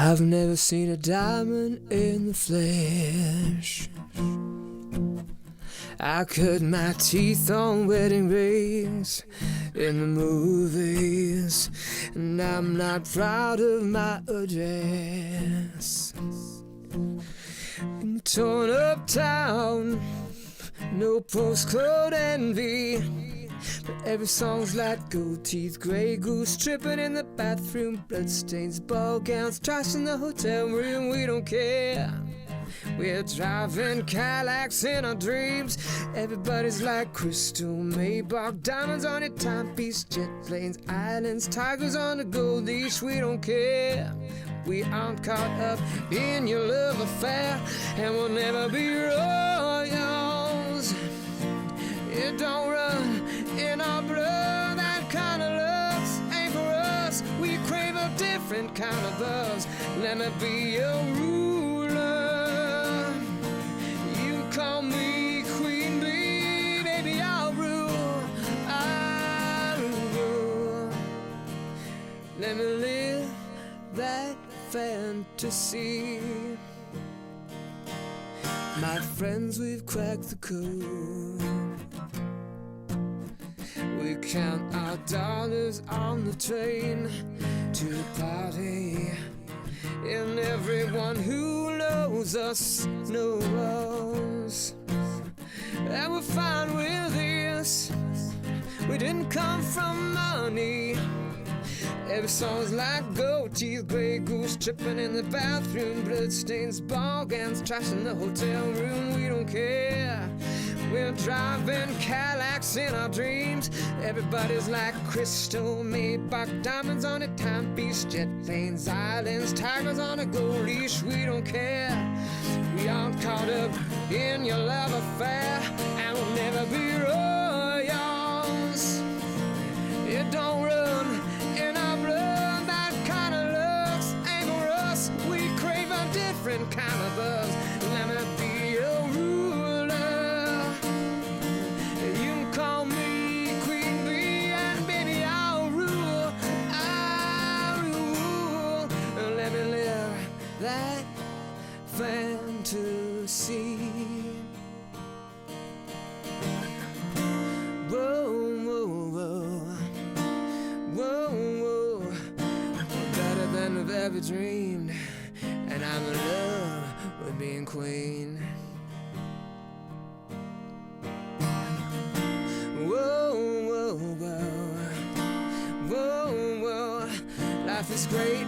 I've never seen a diamond in the flesh. I cut my teeth on wedding rings in the movies, and I'm not proud of my address. In torn up town, no postcode envy, but every song's like gold teeth, grey goose tripping in the bathroom, bloodstains, ball gowns, trash in the hotel room. We don't care. We're driving Cadillacs in our dreams. Everybody's like crystal, Maybach, diamonds on your timepiece, jet planes, islands, tigers on the gold leash. We don't care. We aren't caught up in your love affair, and we'll never be royals. It don't run in our blood. That kind of love's ain't for us. We crave a different kind of buzz. Let me be your ruler. You call me Queen Bee, baby, I'll rule. I'll rule. Let me live that fantasy. My friends, we've cracked the code. We count our dollars on the train to the party, and everyone who knows us knows. And we're fine with this. We didn't come from money. Every song's like gold teeth, grey goose tripping in the bathroom, bloodstains, ball gowns, trash in the hotel room. We don't care. We're driving Cadillacs in our dreams. Everybody's like crystal, Maybach, diamonds on a timepiece, jet planes, islands, tigers on a gold leash. We don't care. We aren't caught up in your love affair, and we'll never be royals. It don't run in our blood. That kind of love's ain't for us. We crave a different kind of buzz. Let me be your ruler. You can call me Queen Bee, and baby, I'll rule. I'll rule. Let me live that fantasy. Whoa, whoa, whoa. Whoa, whoa, better than I've ever dreamed, and I'm in love with being queen. Whoa, whoa, whoa, whoa, whoa, life is great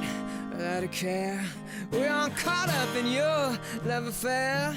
without a care. We aren't caught up in your love affair.